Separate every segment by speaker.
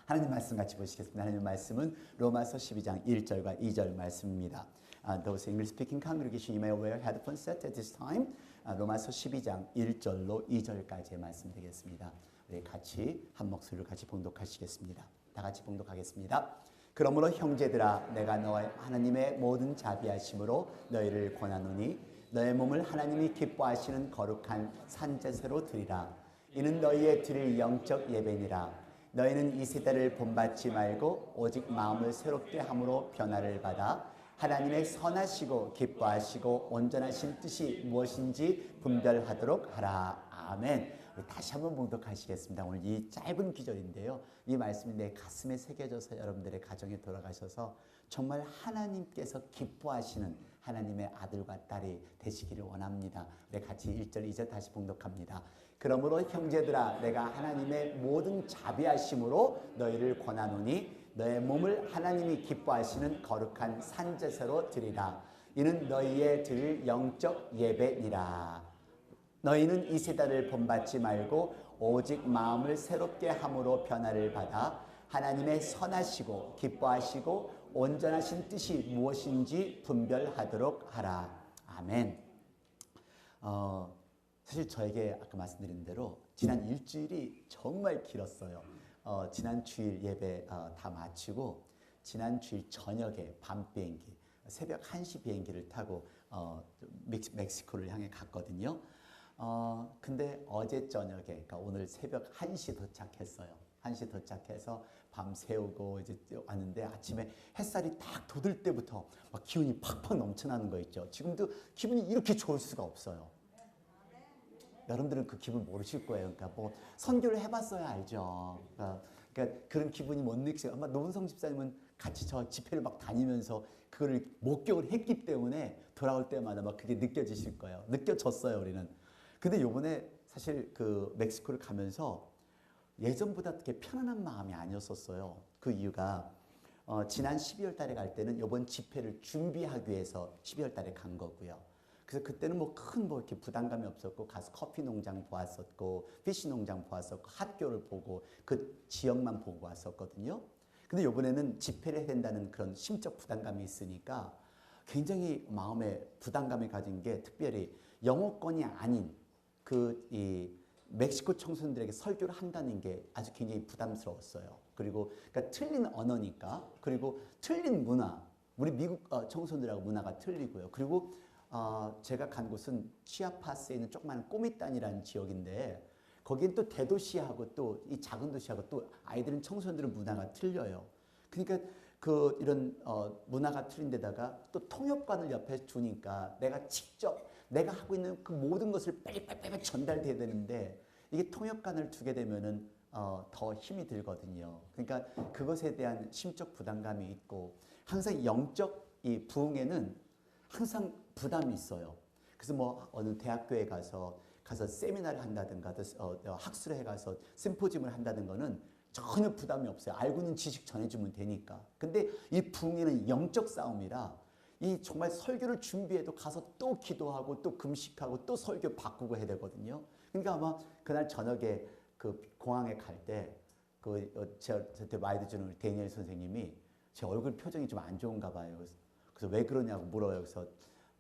Speaker 1: 하나님 말씀 같이 보시겠습니다. 하나님 말씀은 로마서 12장 1절과 2절 말씀입니다. Those English speaking congregation, you may wear headphones set at this time. 로마서 12장 1절로 2절까지의 말씀 되겠습니다. 우리 같이 한 목소리로 같이 봉독하시겠습니다. 다 같이 봉독하겠습니다. 그러므로 형제들아, 내가 너와 하나님의 모든 자비하심으로 너희를 권하노니 너의 몸을 하나님이 기뻐하시는 거룩한 산제사로 드리라. 이는 너희의 드릴 영적 예배니라. 너희는 이 세대를 본받지 말고 오직 마음을 새롭게 함으로 변화를 받아 하나님의 선하시고 기뻐하시고 온전하신 뜻이 무엇인지 분별하도록 하라. 아멘. 우리 다시 한번 봉독하시겠습니다. 오늘 이 짧은 기절인데요, 이 말씀이 내 가슴에 새겨져서 여러분들의 가정에 돌아가셔서 정말 하나님께서 기뻐하시는 하나님의 아들과 딸이 되시기를 원합니다. 우리 같이 1절 2절 다시 봉독합니다. 그러므로 형제들아, 내가 하나님의 모든 자비하심으로 너희를 권하노니 너의 몸을 하나님이 기뻐하시는 거룩한 산제사로 드리라. 이는 너희의 드릴 영적 예배니라. 너희는 이 세대를 본받지 말고 오직 마음을 새롭게 함으로 변화를 받아 하나님의 선하시고 기뻐하시고 온전하신 뜻이 무엇인지 분별하도록 하라. 아멘. 사실 저에게 아까 말씀드린 대로 지난 일주일이 정말 길었어요. 지난 주일 예배 다 마치고 지난 주일 저녁에 밤 비행기, 새벽 1시 비행기를 타고 멕시코를 향해 갔거든요. 근데 어제 저녁에, 그러니까 오늘 새벽 1시 도착했어요. 1시 도착해서 밤 새우고 이제 왔는데 아침에 햇살이 딱 돋을 때부터 막 기운이 팍팍 넘쳐나는 거 있죠. 지금도 기분이 이렇게 좋을 수가 없어요. 여러분들은 그 기분 모르실 거예요. 그러니까 뭐 선교를 해봤어야 알죠. 그러니까 그런 기분이 못 느끼세요. 아마 노은성 집사님은 같이 저 집회를 막 다니면서 그거를 목격을 했기 때문에 돌아올 때마다 막 그게 느껴지실 거예요. 느껴졌어요, 우리는. 근데 요번에 사실 그 멕시코를 가면서 예전보다 그렇게 편안한 마음이 아니었었어요. 그 이유가 지난 12월 달에 갈 때는 요번 집회를 준비하기 위해서 12월 달에 간 거고요. 그래서 그때는 뭐 큰 뭐 이렇게 부담감이 없었고 가서 커피 농장 보았었고 피시 농장 보았었고 학교를 보고 그 지역만 보고 왔었거든요. 근데 요번에는 집회를 해야 된다는 그런 심적 부담감이 있으니까 굉장히 마음에 부담감을 가진 게 특별히 영어권이 아닌 이 멕시코 청소년들에게 설교를 한다는 게 아주 굉장히 부담스러웠어요. 그리고 그러니까 틀린 언어니까, 그리고 틀린 문화, 우리 미국 청소년들하고 문화가 틀리고요. 그리고 제가 간 곳은 치아파스에 있는 조그마한 꼬미단이라는 지역인데 거긴 또 대도시하고 또 이 작은 도시하고 또 아이들은 청소년들은 문화가 틀려요. 그러니까 그 이런 문화가 틀린 데다가 또 통역관을 옆에 두니까 내가 직접 내가 하고 있는 그 모든 것을 빨리빨리 전달돼야 되는데 이게 통역관을 두게 되면은 더 힘이 들거든요. 그러니까 그것에 대한 심적 부담감이 있고 항상 영적 이 부흥에는 항상 부담이 있어요. 그래서 뭐 어느 대학교에 가서 세미나를 한다든가 학술에 가서 심포지움을 한다든가는 전혀 부담이 없어요. 알고 있는 지식 전해주면 되니까. 근데 이 부흥회는 영적 싸움이라 이 정말 설교를 준비해도 가서 또 기도하고 또 금식하고 또 설교 바꾸고 해야 되거든요. 그러니까 아마 그날 저녁에 그 공항에 갈 때 저한테 와이드 주는 데니엘 선생님이 제 얼굴 표정이 좀 안 좋은가 봐요. 그래서 왜 그러냐고 물어요. 그래서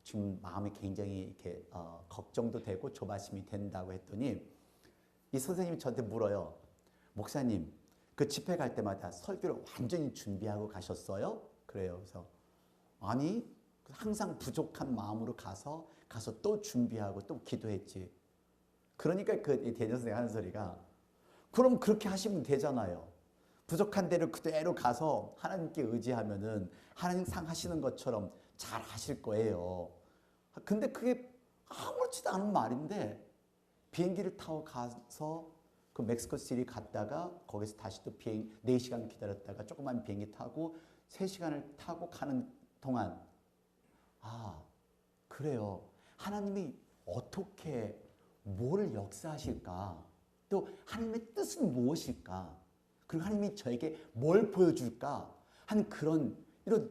Speaker 1: 지금 마음이 굉장히 이렇게 걱정도 되고 조바심이 된다고 했더니 이 선생님이 저한테 물어요. 목사님, 그 집회 갈 때마다 설교를 완전히 준비하고 가셨어요? 그래요. 그래서 아니, 항상 부족한 마음으로 가서 또 준비하고 또 기도했지. 그러니까 그 대전 선생님 하는 소리가 그럼 그렇게 하시면 되잖아요. 부족한 데를 그대로 가서 하나님께 의지하면은 하나님 상하시는 것처럼 잘 하실 거예요. 근데 그게 아무렇지도 않은 말인데 비행기를 타고 가서 그 멕시코 시티 갔다가 거기서 다시 또 4시간 기다렸다가 조그만 비행기 타고 3시간을 타고 가는 동안 그래요. 하나님이 어떻게 뭘 역사하실까? 또 하나님의 뜻은 무엇일까? 그리고 하나님이 저에게 뭘 보여줄까? 하는 이런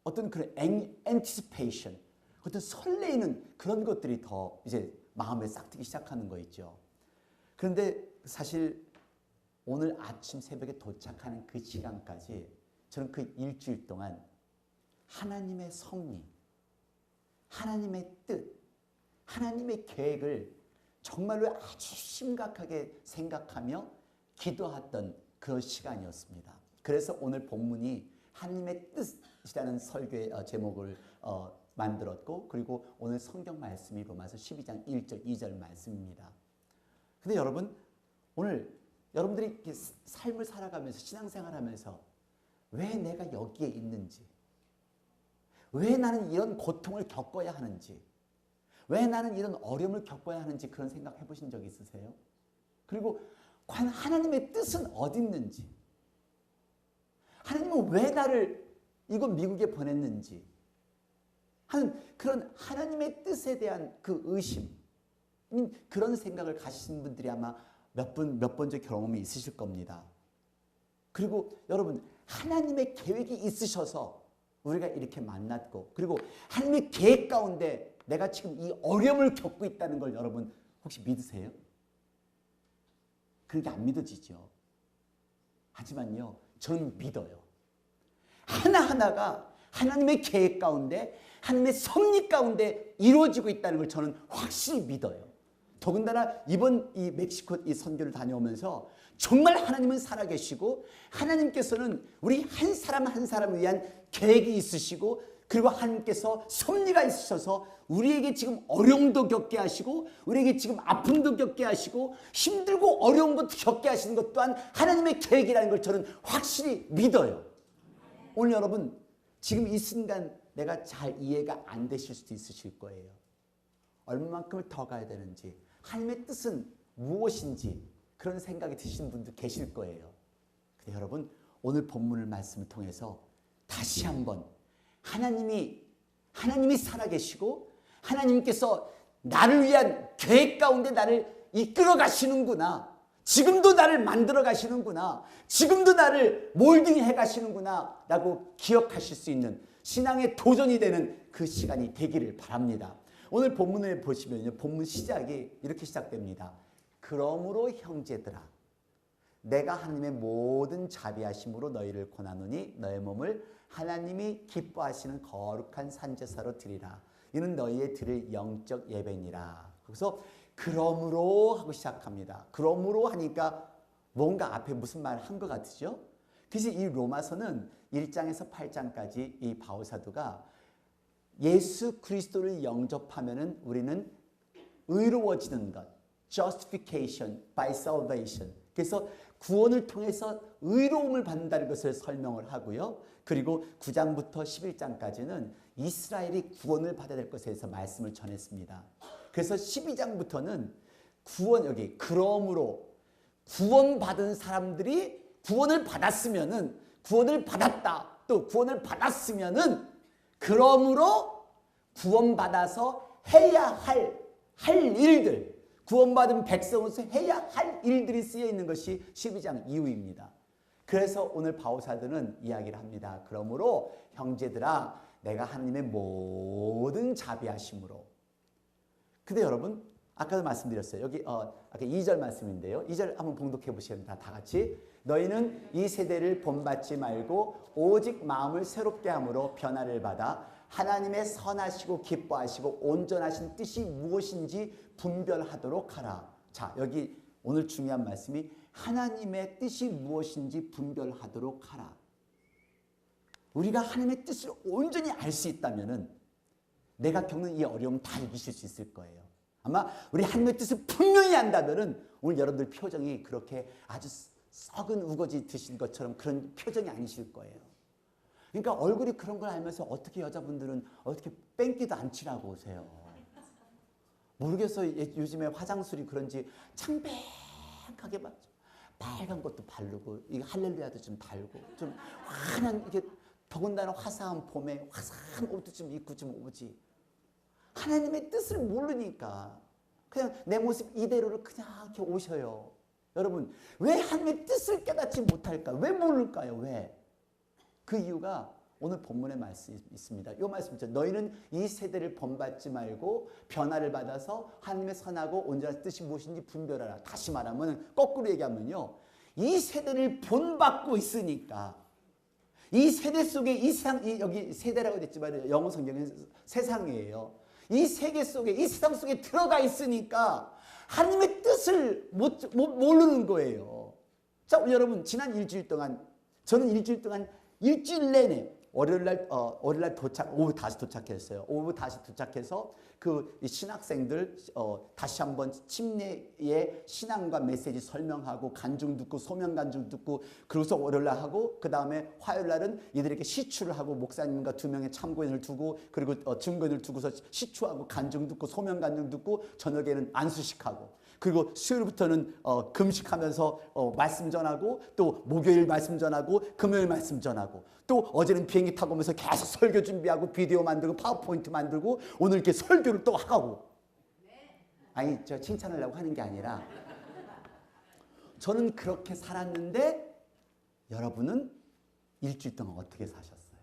Speaker 1: 어떤 그런 anticipation, 어떤 설레이는 그런 것들이 더 이제 마음에 싹트기 시작하는 거 있죠. 그런데 사실 오늘 아침 새벽에 도착하는 그 시간까지 저는 그 일주일 동안 하나님의 섭리, 하나님의 뜻, 하나님의 계획을 정말로 아주 심각하게 생각하며 기도했던 그런 시간이었습니다. 그래서 오늘 본문이 하나님의 뜻이라는 설교의 제목을 만들었고, 그리고 오늘 성경 말씀이 로마서 12장 1절 2절 말씀입니다. 근데 여러분, 오늘 여러분들이 삶을 살아가면서 신앙생활하면서 왜 내가 여기에 있는지, 왜 나는 이런 고통을 겪어야 하는지, 왜 나는 이런 어려움을 겪어야 하는지 그런 생각 해보신 적 있으세요? 그리고 과연 하나님의 뜻은 어디 있는지, 하나님은 왜 나를 이곳 미국에 보냈는지 하는 그런 하나님의 뜻에 대한 그 의심, 그런 생각을 가지신 분들이 아마 몇 번째 경험이 있으실 겁니다. 그리고 여러분, 하나님의 계획이 있으셔서 우리가 이렇게 만났고, 그리고 하나님의 계획 가운데 내가 지금 이 어려움을 겪고 있다는 걸 여러분 혹시 믿으세요? 그게 안 믿어지죠. 하지만요, 저는 믿어요. 하나하나가 하나님의 계획 가운데, 하나님의 섭리 가운데 이루어지고 있다는 걸 저는 확실히 믿어요. 더군다나 이번 이 멕시코 이 선교를 다녀오면서 정말 하나님은 살아계시고, 하나님께서는 우리 한 사람 한 사람을 위한 계획이 있으시고, 그리고 하나님께서 섭리가 있으셔서 우리에게 지금 어려움도 겪게 하시고, 우리에게 지금 아픔도 겪게 하시고, 힘들고 어려운 것도 겪게 하시는 것 또한 하나님의 계획이라는 걸 저는 확실히 믿어요. 오늘 여러분, 지금 이 순간 내가 잘 이해가 안 되실 수도 있으실 거예요. 얼마만큼을 더 가야 되는지, 하나님의 뜻은 무엇인지 그런 생각이 드시는 분도 계실 거예요. 근데 여러분, 오늘 본문을 말씀을 통해서 다시 한번 하나님이 살아계시고, 하나님께서 나를 위한 계획 가운데 나를 이끌어 가시는구나, 지금도 나를 만들어 가시는구나, 지금도 나를 몰딩해 가시는구나 라고 기억하실 수 있는 신앙의 도전이 되는 그 시간이 되기를 바랍니다. 오늘 본문을 보시면요, 본문 시작이 이렇게 시작됩니다. 그러므로 형제들아, 내가 하나님의 모든 자비하심으로 너희를 권하노니 너의 몸을 하나님이 기뻐하시는 거룩한 산제사로 드리라. 이는 너희의 드릴 영적 예배니라. 그래서 그러므로 하고 시작합니다. 그러므로 하니까 뭔가 앞에 무슨 말을 한 것 같으죠? 그래서 이 로마서는 1장에서 8장까지 이 바울사도가 예수 그리스도를 영접하면은 우리는 의로워지는 것, justification by salvation. 그래서 구원을 통해서 의로움을 받는다는 것을 설명을 하고요. 그리고 9장부터 11장까지는 이스라엘이 구원을 받아야 될 것에 대해서 말씀을 전했습니다. 그래서 12장부터는 여기 그러므로 구원받은 사람들이 구원을 받았으면은, 구원을 받았다, 또 구원을 받았으면은, 그러므로 구원받아서 해야 할 일들, 구원받은 백성으로서 해야 할 일들이 쓰여 있는 것이 12장 이후입니다. 그래서 오늘 바울사도는 이야기를 합니다. 그러므로 형제들아, 내가 하나님의 모든 자비하심으로. 근데 여러분, 아까도 말씀드렸어요. 여기 아까 2절 말씀인데요. 2절 한번 봉독해 보시겠습니다. 다 같이. 너희는 이 세대를 본받지 말고 오직 마음을 새롭게 함으로 변화를 받아 하나님의 선하시고 기뻐하시고 온전하신 뜻이 무엇인지 분별하도록 하라. 자, 여기 오늘 중요한 말씀이 하나님의 뜻이 무엇인지 분별하도록 하라. 우리가 하나님의 뜻을 온전히 알 수 있다면은 내가 겪는 이 어려움 다 이기실 수 있을 거예요. 아마 우리 하나님의 뜻을 분명히 안다면은 오늘 여러분들 표정이 그렇게 아주 썩은 우거지 드신 것처럼 그런 표정이 아니실 거예요. 그러니까 얼굴이 그런 걸 알면서 어떻게 여자분들은 어떻게 뺑기도 안 칠하고 오세요. 모르겠어요. 요즘에 화장술이 그런지 창백하게 막 빨간 것도 바르고, 이 할렐루야도 좀 달고, 좀 환한, 이게 더군다나 화사한 봄에 화사한 옷도 좀 입고 좀 오지. 하나님의 뜻을 모르니까 그냥 내 모습 이대로를 그냥 이렇게 오셔요. 여러분, 왜 하나님의 뜻을 깨닫지 못할까? 왜 모를까요? 왜? 그 이유가 오늘 본문의 말씀이 있습니다. 이 말씀이죠. 너희는 이 세대를 본받지 말고 변화를 받아서 하나님의 선하고 온전한 뜻이 무엇인지 분별하라. 다시 말하면, 거꾸로 얘기하면요, 이 세대를 본받고 있으니까 이 세대 속에 이 세상, 여기 세대라고 됐지만 영어 성경은 세상이에요. 이 세계 속에 이 세상 속에 들어가 있으니까 하나님의 뜻을 모르는 거예요. 자, 여러분 지난 일주일 동안 저는 일주일 내내 월요일날 도착, 오후 다시 도착했어요. 오후 다시 도착해서 그 신학생들 다시 한번 침례의 신앙과 메시지 설명하고 간증 듣고 소명 간증 듣고 그래서 월요일날 하고 그 다음에 화요일날은 이들에게 시추를 하고 목사님과 2명의 참고인을 두고 그리고 증거인을 두고서 시추하고 간증 듣고 소명 간증 듣고 저녁에는 안수식하고 그리고 수요일부터는 금식하면서 말씀 전하고 또 목요일 말씀 전하고 금요일 말씀 전하고 또 어제는 비행기 타고 오면서 계속 설교 준비하고 비디오 만들고 파워포인트 만들고 오늘 이렇게 설교를 또 하고 아니 저 칭찬하려고 하는 게 아니라 저는 그렇게 살았는데 여러분은 일주일 동안 어떻게 사셨어요?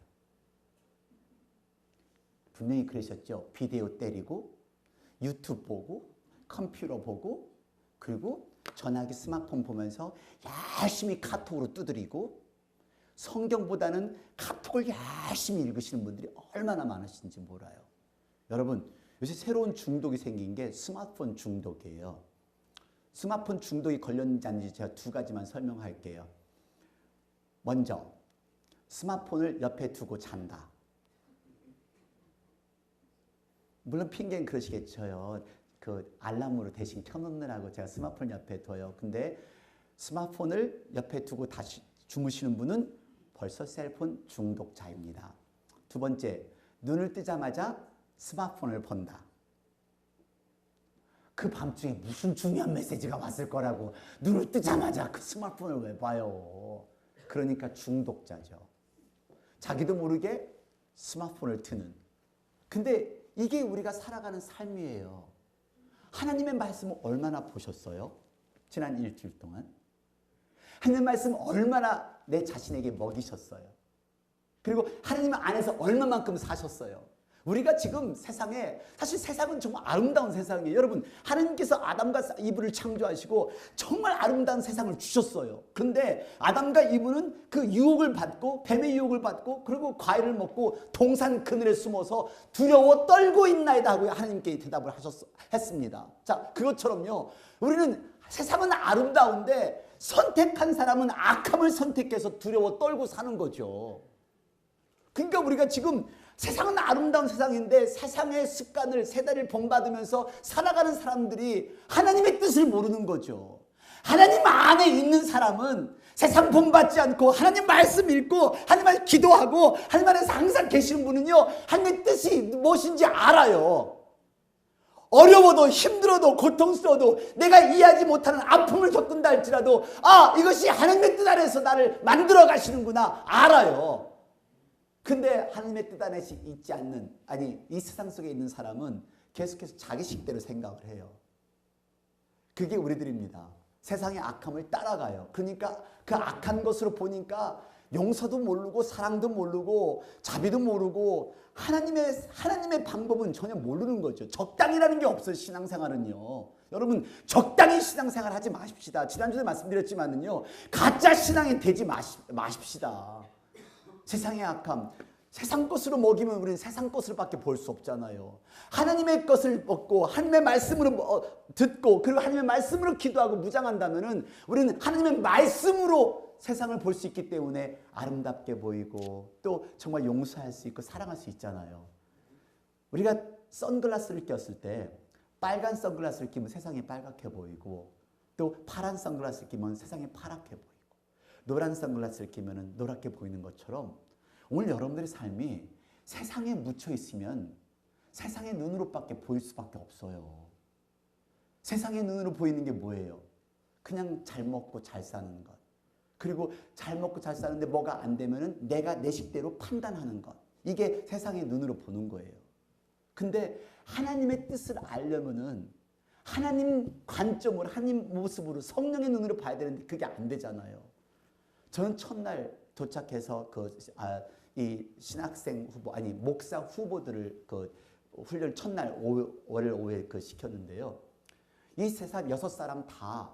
Speaker 1: 분명히 그러셨죠. 비디오 때리고 유튜브 보고 컴퓨터 보고 그리고 전화기 스마트폰 보면서 열심히 카톡으로 두드리고 성경보다는 카톡을 열심히 읽으시는 분들이 얼마나 많으신지 몰라요. 여러분 요새 새로운 중독이 생긴 게 스마트폰 중독이에요. 스마트폰 중독이 걸렸는지 아닌지 제가 2가지만 설명할게요. 먼저 스마트폰을 옆에 두고 잔다. 물론 핑계는 그러시겠죠. 그 알람으로 대신 켜놓느라고 제가 스마트폰 옆에 둬요. 근데 스마트폰을 옆에 두고 다시 주무시는 분은 벌써 셀폰 중독자입니다. 2번째, 눈을 뜨자마자 스마트폰을 본다. 그 밤중에 무슨 중요한 메시지가 왔을 거라고 눈을 뜨자마자 그 스마트폰을 왜 봐요? 그러니까 중독자죠. 자기도 모르게 스마트폰을 트는. 근데 이게 우리가 살아가는 삶이에요. 하나님의 말씀을 얼마나 보셨어요? 지난 일주일 동안. 하나님의 말씀 얼마나 내 자신에게 먹이셨어요? 그리고 하나님 안에서 얼마만큼 사셨어요? 우리가 지금 세상에 사실 세상은 정말 아름다운 세상이에요. 여러분 하나님께서 아담과 이브를 창조하시고 정말 아름다운 세상을 주셨어요. 그런데 아담과 이브는 그 유혹을 받고 뱀의 유혹을 받고 그리고 과일을 먹고 동산 그늘에 숨어서 두려워 떨고 있나이다 하고 하나님께 대답을 했습니다. 자, 그것처럼요 우리는 세상은 아름다운데 선택한 사람은 악함을 선택해서 두려워 떨고 사는 거죠. 그러니까 우리가 지금 세상은 아름다운 세상인데 세상의 습관을 세대를 본받으면서 살아가는 사람들이 하나님의 뜻을 모르는 거죠. 하나님 안에 있는 사람은 세상 본받지 않고 하나님 말씀 읽고 하나님 안에 기도하고 하나님 안에서 항상 계시는 분은요 하나님의 뜻이 무엇인지 알아요. 어려워도 힘들어도 고통스러워도 내가 이해하지 못하는 아픔을 겪는다 할지라도 이것이 하나님의 뜻 안에서 나를 만들어 가시는구나 알아요. 근데 하나님의 뜻 안에 있지 않는 이 세상 속에 있는 사람은 계속해서 자기 식대로 생각을 해요. 그게 우리들입니다. 세상의 악함을 따라가요. 그러니까 그 악한 것으로 보니까 용서도 모르고 사랑도 모르고 자비도 모르고 하나님의 방법은 전혀 모르는 거죠. 적당이라는 게 없어요. 신앙생활은요. 여러분 적당히 신앙생활 하지 마십시다. 지난주에 말씀드렸지만은요 가짜 신앙이 되지 마십시다. 세상의 악함, 세상 것으로 먹이면 우리는 세상 것으로밖에 볼 수 없잖아요. 하나님의 것을 먹고 하나님의 말씀으로 듣고 그리고 하나님의 말씀으로 기도하고 무장한다면은 우리는 하나님의 말씀으로 세상을 볼 수 있기 때문에 아름답게 보이고 또 정말 용서할 수 있고 사랑할 수 있잖아요. 우리가 선글라스를 꼈을 때 빨간 선글라스를 끼면 세상이 빨갛게 보이고 또 파란 선글라스를 끼면 세상이 파랗게 보이고 노란 선글라스를 끼면 노랗게 보이는 것처럼 오늘 여러분들의 삶이 세상에 묻혀 있으면 세상의 눈으로밖에 보일 수밖에 없어요. 세상의 눈으로 보이는 게 뭐예요? 그냥 잘 먹고 잘 사는 것. 그리고 잘 먹고 잘 사는데 뭐가 안 되면은 내가 내 식대로 판단하는 것. 이게 세상의 눈으로 보는 거예요. 근데 하나님의 뜻을 알려면은 하나님 관점으로 하나님 모습으로 성령의 눈으로 봐야 되는데 그게 안 되잖아요. 저는 첫날 도착해서 이 신학생 후보 목사 후보들을 훈련 첫날 월요일 오후에 시켰는데요. 이 6사람 다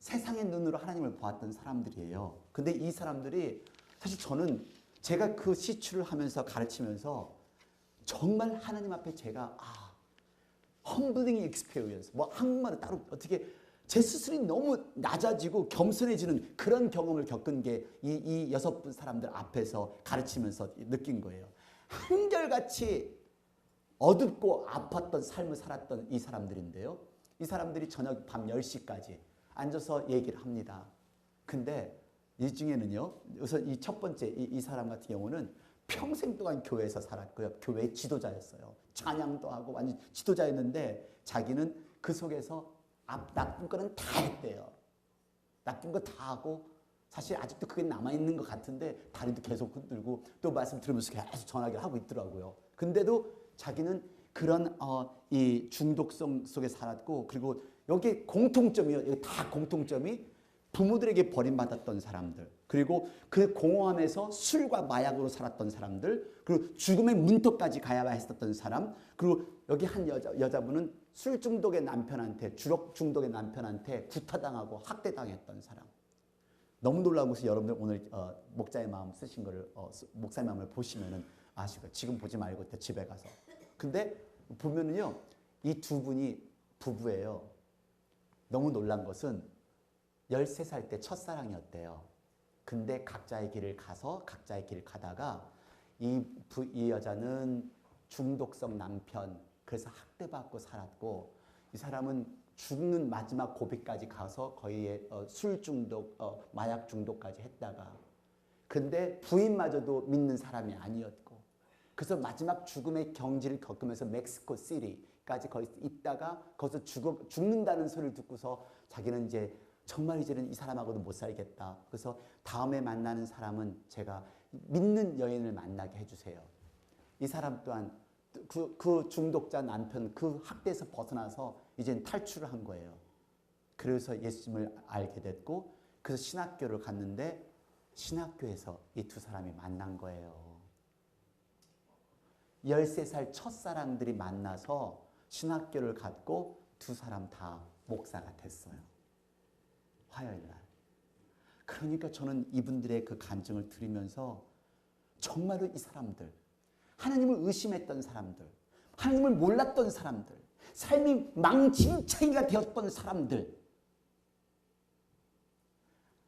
Speaker 1: 세상의 눈으로 하나님을 보았던 사람들이에요. 근데 이 사람들이 사실 저는 제가 그 시추를 하면서 가르치면서 정말 하나님 앞에 제가 humbling experience, 뭐 한국말은 따로 어떻게 제 스스로 너무 낮아지고 겸손해지는 그런 경험을 겪은 게 이 6분 사람들 앞에서 가르치면서 느낀 거예요. 한결같이 어둡고 아팠던 삶을 살았던 이 사람들인데요. 이 사람들이 저녁 밤 10시까지 앉아서 얘기를 합니다. 근데 이 중에는요, 우선 이 첫 번째 이 사람 같은 경우는 평생 동안 교회에서 살았고요. 교회 지도자였어요. 찬양도 하고 완전 지도자였는데 자기는 그 속에서 나쁜 거는 다 했대요. 나쁜 거 다 하고 사실 아직도 그게 남아있는 것 같은데 다리도 계속 흔들고 또 말씀 들으면서 계속 전화기를 하고 있더라고요. 근데도 자기는 그런 이 중독성 속에 살았고, 그리고 여기 공통점이요. 여기 다 공통점이 부모들에게 버림받았던 사람들, 그리고 그 공허함에서 술과 마약으로 살았던 사람들, 그리고 죽음의 문턱까지 가야 했었던 사람, 그리고 여기 한 여자분은 술 중독의 남편한테, 주력 중독의 남편한테 구타당하고 학대당했던 사람. 너무 놀라운 것이 여러분들 오늘 목자의 마음 쓰신 거를 목사의 마음을 보시면은 아실 거예요. 지금 보지 말고 집에 가서. 근데 보면은요, 이 두 분이 부부예요. 너무 놀란 것은 13살 때 첫사랑이었대요. 근데 각자의 길을 가다가 이 여자는 중독성 남편, 그래서 학대받고 살았고, 이 사람은 죽는 마지막 고비까지 가서 거의 술 중독, 마약 중독까지 했다가, 근데 부인마저도 믿는 사람이 아니었고, 그래서 마지막 죽음의 경지를 겪으면서 멕시코 시티까지 거기서 있다가 거기서 죽는다는 소리를 듣고서 자기는 이제 정말 이제는 이 사람하고도 못 살겠다. 그래서 다음에 만나는 사람은 제가 믿는 여인을 만나게 해주세요. 이 사람 또한 그 중독자 남편 그 학대에서 벗어나서 이제는 탈출을 한 거예요. 그래서 예수님을 알게 됐고, 그래서 신학교를 갔는데 신학교에서 이 두 사람이 만난 거예요. 13살 첫사랑들이 만나서 신학교를 갔고 두 사람 다 목사가 됐어요. 화요일 날. 그러니까 저는 이분들의 그 간증을 들으면서 정말로 이 사람들, 하나님을 의심했던 사람들, 하나님을 몰랐던 사람들, 삶이 망신창이가 되었던 사람들,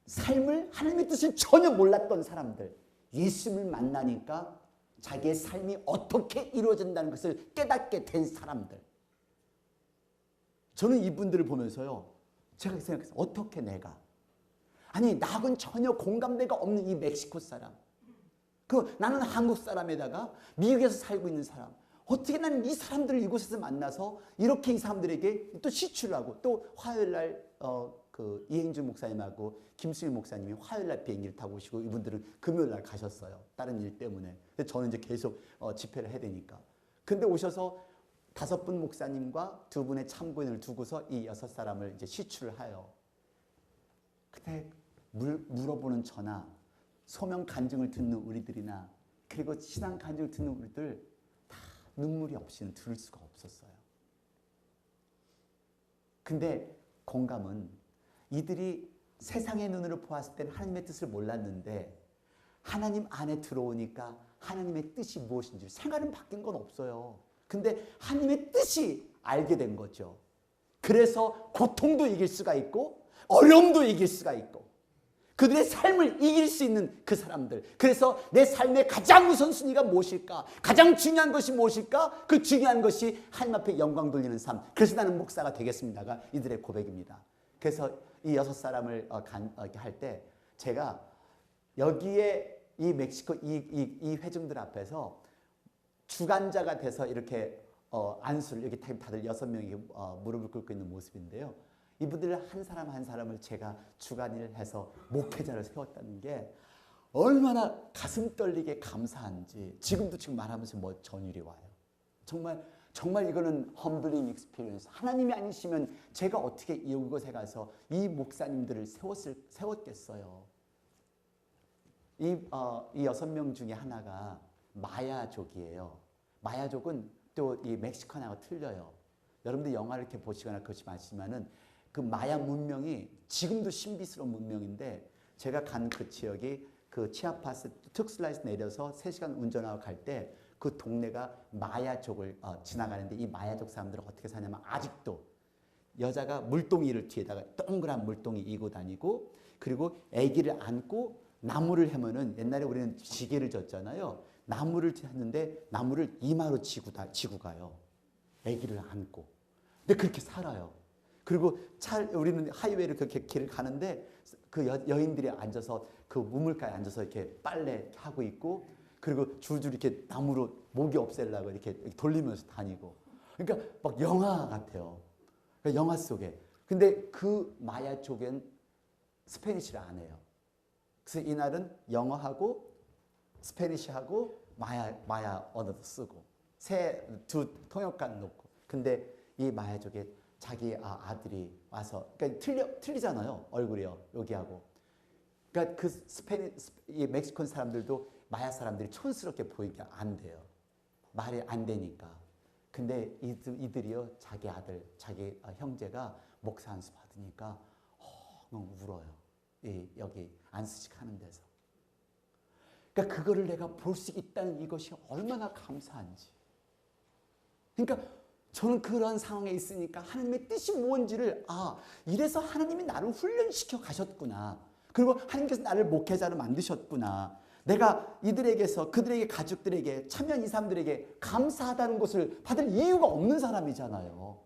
Speaker 1: 삶을 하나님의 뜻을 전혀 몰랐던 사람들, 예수님을 만나니까 자기의 삶이 어떻게 이루어진다는 것을 깨닫게 된 사람들. 저는 이분들을 보면서요, 제가 생각했어요. 어떻게 내가, 아니 나하고는 전혀 공감대가 없는 이 멕시코 사람, 나는 한국 사람에다가 미국에서 살고 있는 사람, 어떻게 나는 이 사람들을 이곳에서 만나서 이렇게 이 사람들에게 또 시추를 하고, 또 화요일 날 이행주 목사님하고 김수일 목사님이 화요일 날 비행기를 타고 오시고, 이분들은 금요일 날 가셨어요. 다른 일 때문에. 근데 저는 이제 계속 집회를 해야 되니까. 근데 오셔서 5분 목사님과 2분의 참고인을 두고서 이 6사람을 이제 시추를 해요. 그때 물어보는 저나 소명 간증을 듣는 우리들이나, 그리고 신앙 간증을 듣는 우리들 다 눈물이 없이는 들을 수가 없었어요. 근데 공감은 이들이 세상의 눈으로 보았을 때는 하나님의 뜻을 몰랐는데 하나님 안에 들어오니까 하나님의 뜻이 무엇인지 생각은 바뀐 건 없어요. 근데 하나님의 뜻이 알게 된 거죠. 그래서 고통도 이길 수가 있고 어려움도 이길 수가 있고 그들의 삶을 이길 수 있는 그 사람들. 그래서 내 삶의 가장 우선순위가 무엇일까? 가장 중요한 것이 무엇일까? 그 중요한 것이 하나님 앞에 영광 돌리는 삶. 그래서 나는 목사가 되겠습니다가 이들의 고백입니다. 그래서 이 6사람을 할 때 제가 여기에 이 멕시코 이 회중들 앞에서 주관자가 돼서 이렇게 안수를, 여기 다들 6명이 무릎을 꿇고 있는 모습인데요. 이분들 한 사람 한 사람을 제가 주관을 해서 목회자를 세웠다는 게 얼마나 가슴 떨리게 감사한지 지금도 지금 말하면서 전율이 와요. 정말 이거는 humbling experience. 하나님이 아니시면 제가 어떻게 이곳에 가서 이 목사님들을 세웠겠어요. 이 6명 중에 하나가 마야족이에요. 마야족은 또 이 멕시코하고 틀려요. 여러분들 영화를 이렇게 보시거나 그렇지 마시면은 그 마야 문명이 지금도 신비스러운 문명인데 제가 간 그 지역이 그 치아파스 툭슬라에서 내려서 3시간 운전하고 갈 때 그 동네가 마야족을 지나가는데 이 마야족 사람들은 어떻게 사냐면 아직도 여자가 물동이를 뒤에다가 동그란 물동이 이고 다니고 그리고 아기를 안고 나무를 해면은 옛날에 우리는 지게를 졌잖아요. 나무를 했는데 나무를 이마로 지고 가요. 아기를 안고. 근데 그렇게 살아요. 그리고 우리는 하이웨이를 그렇게 길을 가는데 그 여인들이 앉아서 그 우물가에 앉아서 이렇게 빨래 하고 있고 그리고 줄줄 이렇게 나무로 모기 없애려고 이렇게 돌리면서 다니고. 그러니까 막 영화 같아요. 그러니까 영화 속에. 근데 그 마야 쪽엔 스페니쉬를 안 해요. 그래서 이날은 영어하고 스페니쉬하고 마야 언어도 쓰고 두 통역관 놓고. 근데 이 마야족에 자기 아들이 와서 그러니까 틀리잖아요. 얼굴이요. 여기하고. 그러니까 이 멕시콘 사람들도 마야 사람들이 촌스럽게 보이게 안 돼요. 말이 안 되니까. 근데 이들이요. 자기 아들, 자기 형제가 목사 안수 받으니까 너무 울어요. 여기 안수식 하는 데서. 그러니까 그거를 내가 볼 수 있다는 이것이 얼마나 감사한지. 그러니까 저는 그런 상황에 있으니까 하나님의 뜻이 뭔지를 이래서 하나님이 나를 훈련시켜 가셨구나. 그리고 하나님께서 나를 목회자로 만드셨구나. 내가 이들에게서 그들에게 가족들에게 참여한 이 사람들에게 감사하다는 것을 받을 이유가 없는 사람이잖아요.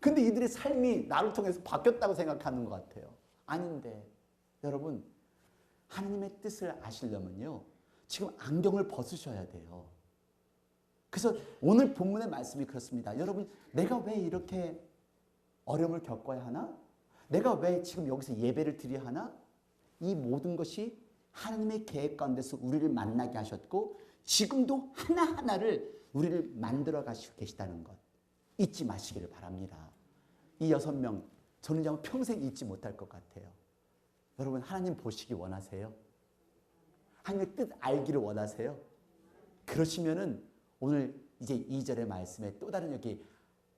Speaker 1: 근데 이들의 삶이 나를 통해서 바뀌었다고 생각하는 것 같아요. 아닌데 여러분 하나님의 뜻을 아시려면요. 지금 안경을 벗으셔야 돼요. 그래서 오늘 본문의 말씀이 그렇습니다. 여러분 내가 왜 이렇게 어려움을 겪어야 하나? 내가 왜 지금 여기서 예배를 드려야 하나? 이 모든 것이 하나님의 계획 가운데서 우리를 만나게 하셨고 지금도 하나하나를 우리를 만들어 가시고 계시다는 것 잊지 마시기를 바랍니다. 이 6명 저는 정말 평생 잊지 못할 것 같아요. 여러분 하나님 보시기 원하세요? 하나님의 뜻 알기를 원하세요? 그러시면은 오늘 이제 2절의 말씀에 또 다른 여기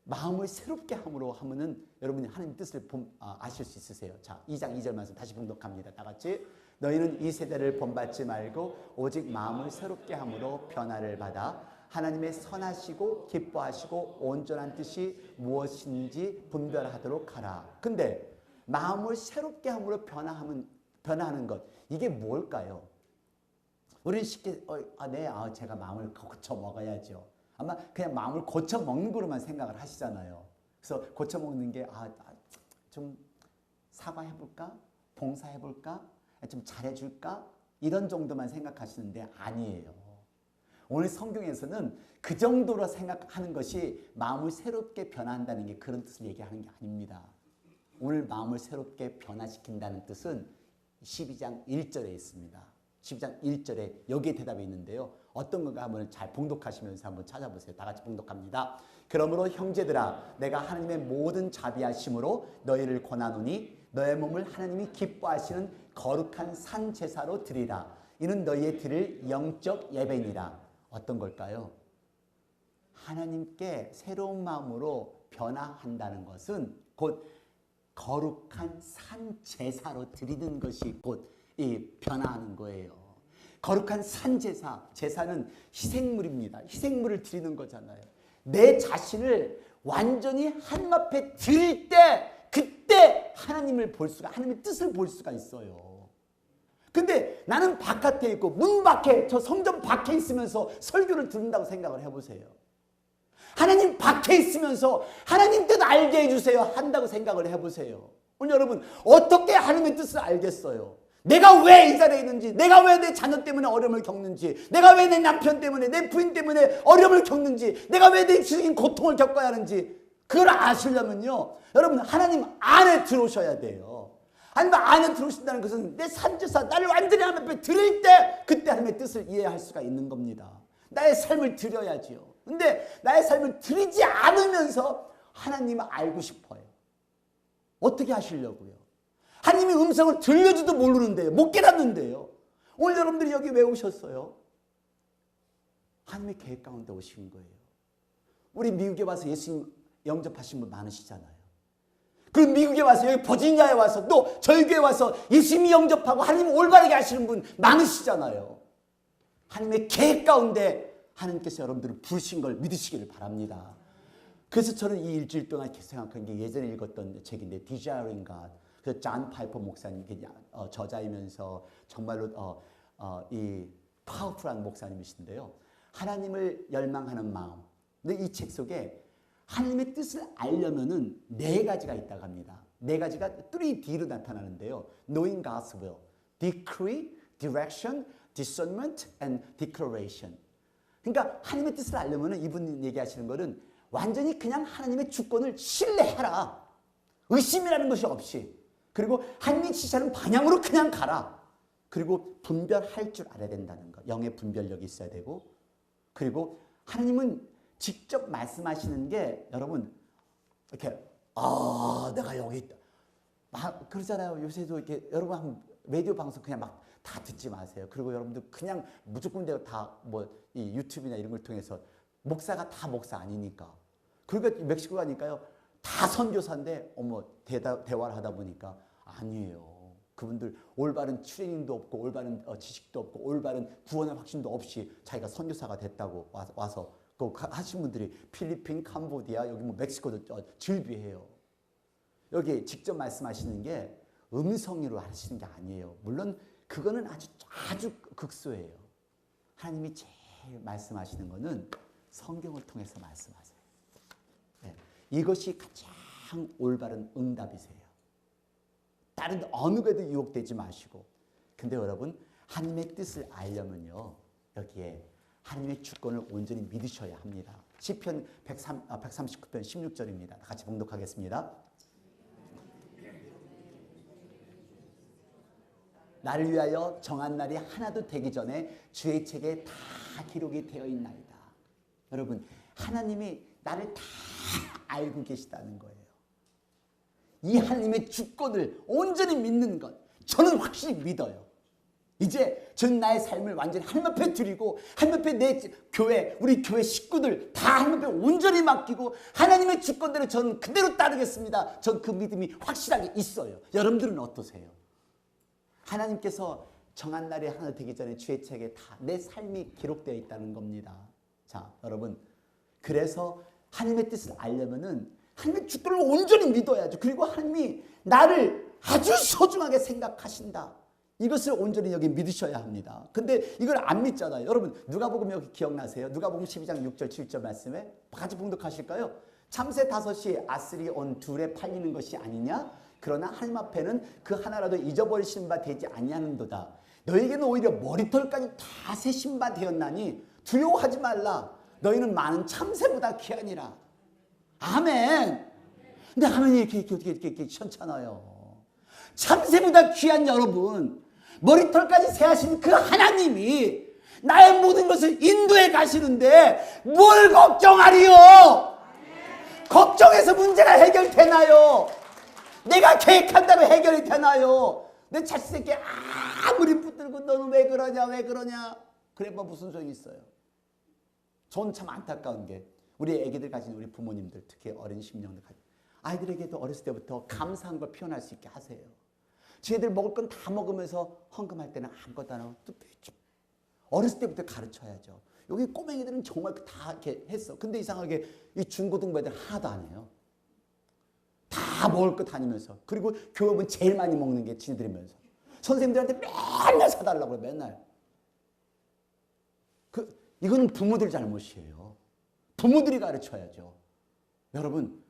Speaker 1: 마음을 새롭게 함으로 하면은 여러분이 하나님 뜻을 아실 수 있으세요. 자, 2장 2절 말씀 다시 봉독합니다. 다 같이. 너희는 이 세대를 본받지 말고 오직 마음을 새롭게 함으로 변화를 받아 하나님의 선하시고 기뻐하시고 온전한 뜻이 무엇인지 분별하도록 하라. 근데 마음을 새롭게 함으로 변화하는 것 이게 뭘까요? 우리는 쉽게 제가 마음을 고쳐 먹어야죠. 아마 그냥 마음을 고쳐 먹는 거로만 생각을 하시잖아요. 그래서 고쳐 먹는 게 좀 사과해볼까? 봉사해볼까? 좀 잘해줄까? 이런 정도만 생각하시는데 아니에요. 오늘 성경에서는 그 정도로 생각하는 것이 마음을 새롭게 변화한다는 게 그런 뜻을 얘기하는 게 아닙니다. 오늘 마음을 새롭게 변화시킨다는 뜻은 12장 1절에 있습니다. 12장 1절에 여기에 대답이 있는데요. 어떤 건가 한번 잘 봉독하시면서 한번 찾아보세요. 다 같이 봉독합니다. 그러므로 형제들아 내가 하나님의 모든 자비하심으로 너희를 권하노니 너의 몸을 하나님이 기뻐하시는 거룩한 산 제사로 드리라. 이는 너희의 드릴 영적 예배니라. 어떤 걸까요? 하나님께 새로운 마음으로 변화한다는 것은 곧 거룩한 산 제사로 드리는 것이 곧 이 변화하는 거예요. 거룩한 산 제사는 희생물입니다. 희생물을 드리는 거잖아요. 내 자신을 완전히 하나님 앞에 드릴 때 그때 하나님의 뜻을 볼 수가 있어요. 근데 나는 바깥에 있고 문 밖에 저 성전 밖에 있으면서 설교를 듣는다고 생각을 해보세요. 하나님 밖에 있으면서 하나님 뜻 알게 해주세요 한다고 생각을 해보세요. 오늘 여러분 어떻게 하나님의 뜻을 알겠어요? 내가 왜 이 자리에 있는지, 내가 왜 내 자녀 때문에 어려움을 겪는지, 내가 왜 내 남편 때문에, 내 부인 때문에 어려움을 겪는지, 내가 왜 내 지적인 고통을 겪어야 하는지 그걸 아시려면요 여러분 하나님 안에 들어오셔야 돼요. 하나님 안에 들어오신다는 것은 내 산제사 나를 완전히 하나님 앞에 드릴 때 그때 하나님의 뜻을 이해할 수가 있는 겁니다. 나의 삶을 드려야지요. 근데 나의 삶을 드리지 않으면서 하나님을 알고 싶어요. 어떻게 하시려고요? 하나님의 음성을 들려주도 모르는데요. 못 깨닫는데요. 오늘 여러분들이 여기 왜 오셨어요? 하나님의 계획 가운데 오신 거예요. 우리 미국에 와서 예수님 영접하신 분 많으시잖아요. 그리고 미국에 와서 여기 버지니아에 와서 또 저희 교회 와서 예수님 영접하고 하나님 올바르게 하시는 분 많으시잖아요. 하나님의 계획 가운데 하나님께서 여러분들을 부르신 걸 믿으시기를 바랍니다. 그래서 저는 이 일주일 동안 계속 생각한 게 예전에 읽었던 책인데 Desiring God. 그 존 파이퍼 목사님 저자이면서 정말로 이 파워풀한 목사님이신데요. 하나님을 열망하는 마음. 근데 이 책 속에 하나님의 뜻을 알려면은 네 가지가 있다고 합니다. 네 가지가 3D로 나타나는데요. Knowing God's will, Decree, Direction, Discernment, and Declaration. 그러니까 하나님의 뜻을 알려면은 이분 얘기하시는 거는 완전히 그냥 하나님의 주권을 신뢰해라. 의심이라는 것이 없이. 그리고 하나님이 지시하는 방향으로 그냥 가라. 그리고 분별할 줄 알아야 된다는 거. 영의 분별력이 있어야 되고. 그리고 하나님은 직접 말씀하시는 게 여러분 이렇게 내가 여기 있다. 그러잖아요. 요새도 이렇게 여러분 한 라디오 방송 그냥 막 다 듣지 마세요. 그리고 여러분들 그냥 무조건 다 뭐 이 유튜브나 이런 걸 통해서 목사가 다 목사 아니니까. 그러니까 멕시코 가니까요. 다 선교사인데 대화를 하다 보니까 아니에요. 그분들 올바른 트레이닝도 없고 올바른 지식도 없고 올바른 구원의 확신도 없이 자기가 선교사가 됐다고 와서 그 하신 분들이 필리핀, 캄보디아, 여기 뭐 멕시코도 즐비해요. 여기 직접 말씀하시는 게 음성으로 하시는 게 아니에요. 물론 그거는 아주 극소예요. 하나님이 제일 말씀하시는 거는 성경을 통해서 말씀하세요. 네. 이것이 가장 올바른 응답이세요. 다른 어느 것에도 유혹되지 마시고. 근데 여러분 하나님의 뜻을 알려면요. 여기에 하나님의 주권을 온전히 믿으셔야 합니다. 시편 139편 16절입니다. 같이 봉독하겠습니다. 나를 위하여 정한 날이 하나도 되기 전에 주의 책에 다 기록이 되어 있나이다. 여러분 하나님이 나를 다 알고 계시다는 거예요. 이 하나님의 주권을 온전히 믿는 것 저는 확실히 믿어요. 이제 전 나의 삶을 완전히 하나님 앞에 드리고 하나님 앞에 내 교회 우리 교회 식구들 다 하나님 앞에 온전히 맡기고 하나님의 주권대로 저는 그대로 따르겠습니다. 전 그 믿음이 확실하게 있어요. 여러분들은 어떠세요? 하나님께서 정한 날이 하나 되기 전에 주의 책에 다 내 삶이 기록되어 있다는 겁니다. 자, 여러분 그래서 하나님의 뜻을 알려면은 하나님의 주권을 온전히 믿어야죠. 그리고 하나님이 나를 아주 소중하게 생각하신다. 이것을 온전히 여기 믿으셔야 합니다. 근데 이걸 안 믿잖아요. 여러분 누가복음 여기 기억나세요? 누가복음 12장 6절 7절 말씀에 같이 봉독하실까요? 참새 5이 아슬이 온 둘에 팔리는 것이 아니냐? 그러나 하나님 앞에는 그 하나라도 잊어버리신 바 되지 아니하는도다. 너에게는 오히려 머리털까지 다 세신 바 되었나니 두려워하지 말라. 너희는 많은 참새보다 귀하니라. 아멘. 근데 하나님이 이렇게 시원찮아요. 참새보다 귀한 여러분, 머리털까지 세하신 그 하나님이 나의 모든 것을 인도해 가시는데 뭘 걱정하리요? 걱정해서 문제가 해결되나요? 내가 계획한다고 해결이 되나요? 내 자식에게 아무리 붙들고 너는 왜 그러냐 그래 뭐 무슨 소용이 있어요? 전 참 안타까운 게 우리 애기들 가진 우리 부모님들 특히 어린 심령들 가진 아이들에게도 어렸을 때부터 감사한 걸 표현할 수 있게 하세요. 쟤들 먹을 건 다 먹으면서 헌금할 때는 아무것도 안 하고 또 어렸을 때부터 가르쳐야죠. 여기 꼬맹이들은 정말 다 이렇게 했어. 근데 이상하게 이 중고등부 애들 하나도 안 해요. 다 먹을 거 다니면서. 그리고 교업은 제일 많이 먹는 게 지들이면서. 선생님들한테 맨날 사달라고 그래, 맨날. 이거는 부모들 잘못이에요. 부모들이 가르쳐야죠. 여러분,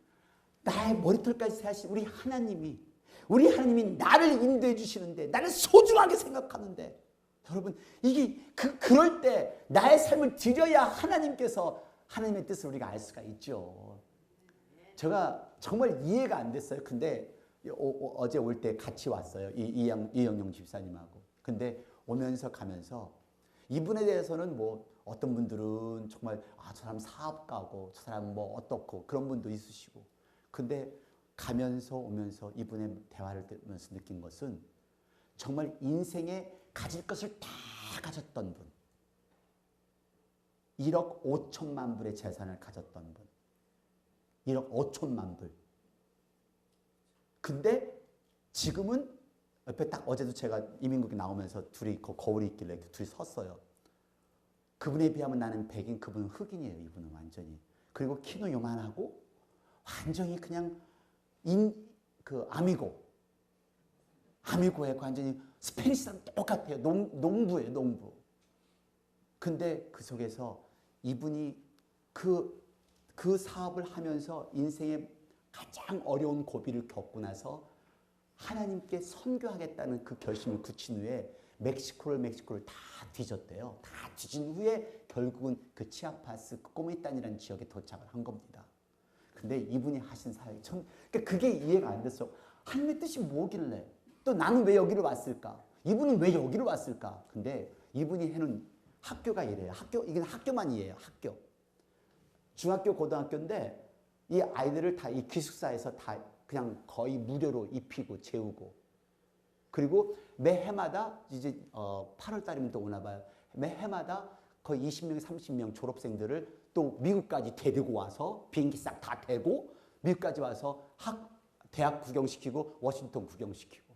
Speaker 1: 나의 머리털까지 세하신 우리 하나님이 나를 인도해 주시는데, 나를 소중하게 생각하는데, 여러분, 이게 그럴 때 나의 삶을 드려야 하나님께서 하나님의 뜻을 우리가 알 수가 있죠. 제가 정말 이해가 안 됐어요. 근데 어제 올 때 같이 왔어요. 이영영 집사님하고. 근데 오면서 가면서 이분에 대해서는 뭐 어떤 분들은 정말 저 사람 사업가고 저 사람 뭐 어떻고 그런 분도 있으시고. 근데 가면서 오면서 이분의 대화를 들으면서 느낀 것은 정말 인생에 가질 것을 다 가졌던 분. 1억 5천만 불의 재산을 가졌던 분. 1억 5천만 불. 근데 지금은 옆에 딱 어제도 제가 이민국에 나오면서 둘이 거울이 있길래 둘이 섰어요. 그분에 비하면 나는 백인, 그분은 흑인이에요. 이분은 완전히. 그리고 키도 요만하고 완전히 그냥 아미고에 완전히 스페니시랑 똑같아요. 농부예요, 농부. 근데 그 속에서 이분이 그 사업을 하면서 인생의 가장 어려운 고비를 겪고 나서 하나님께 선교하겠다는 그 결심을 굳힌 후에 멕시코를 다 뒤졌대요. 다 뒤진 후에 결국은 그 치아파스 그 꼬미딴이라는 지역에 도착을 한 겁니다. 근데 이분이 하신 사역이 그러니까 그게 이해가 안 됐어. 하나님의 뜻이 뭐길래 또 나는 왜 여기로 왔을까? 이분은 왜 여기로 왔을까? 근데 이분이 해는 학교가 이래요. 이건 학교만이에요. 학교. 중학교, 고등학교인데 이 아이들을 다 이 기숙사에서 다 그냥 거의 무료로 입히고 재우고, 그리고 매 해마다 이제 8월 달이면 또 오나 봐요. 매 해마다 거의 20명, 30명 졸업생들을 또 미국까지 데리고 와서 비행기 싹 다 대고 미국까지 와서 대학 구경시키고 워싱턴 구경시키고.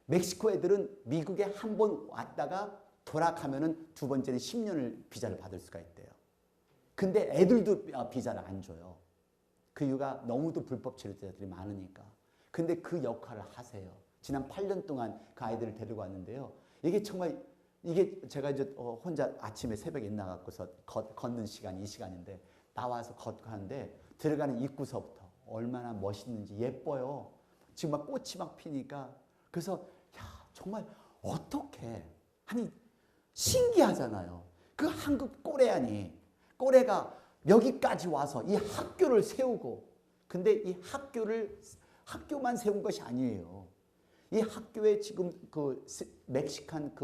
Speaker 1: 멕시코 애들은 미국에 한 번 왔다가 돌아가면은 두 번째는 10년을 비자를 받을 수가 있대요. 근데 애들도 비자를 안 줘요. 그 이유가 너무도 불법 체류자들이 많으니까. 근데 그 역할을 하세요. 지난 8년 동안 그 아이들을 데리고 왔는데요. 이게 정말 이게 제가 이제 혼자 아침에 새벽에 나가고서 걷는 시간이 이 시간인데 나와서 걷고 하는데 들어가는 입구서부터 얼마나 멋있는지 예뻐요. 지금 막 꽃이 막 피니까. 그래서 야, 정말 어떻게 아니 신기하잖아요. 그 한국 꼬레가 여기까지 와서 이 학교를 세우고, 근데 이 학교만 세운 것이 아니에요. 이 학교에 지금 그 멕시칸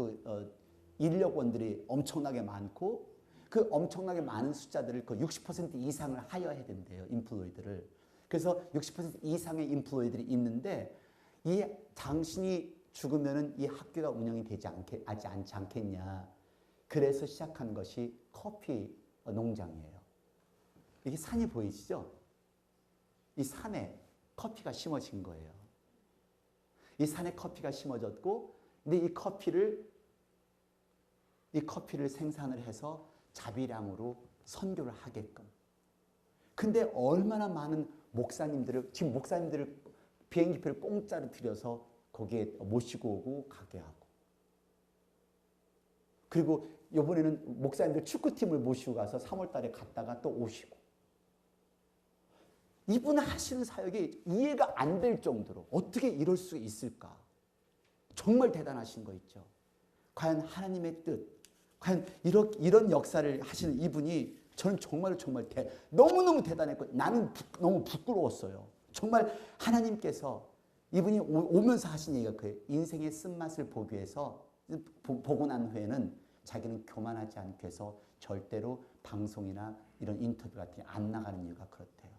Speaker 1: 인력원들이 엄청나게 많고, 그 엄청나게 많은 숫자들을 그 60% 이상을 하여야 된대요. 인플로이들을. 그래서 60% 이상의 인플로이들이 있는데 이 당신이 죽으면은 이 학교가 운영이 되지 않지 않겠냐. 그래서 시작한 것이 커피 농장이에요. 이게 산이 보이시죠? 이 산에 커피가 심어진 거예요. 이 산에 커피가 심어졌고, 근데 이 커피를 생산을 해서 자비량으로 선교를 하게끔. 근데 얼마나 많은 지금 목사님들을 비행기표를 공짜로 들여서 거기에 모시고 오고 가게 하고. 그리고 이번에는 목사님들 축구팀을 모시고 가서 3월 달에 갔다가 또 오시고. 이분 하시는 사역이 이해가 안 될 정도로 어떻게 이럴 수 있을까? 정말 대단하신 거 있죠. 과연 하나님의 뜻, 과연 이런 역사를 하시는 이분이 저는 정말 너무너무 대단했고 나는 너무 부끄러웠어요. 정말 하나님께서 이분이 오면서 하신 얘기가 그예요. 인생의 쓴맛을 보기 위해서 보고 난 후에는 자기는 교만하지 않기 위해서 절대로 방송이나 이런 인터뷰 같은 게 안 나가는 이유가 그렇대요.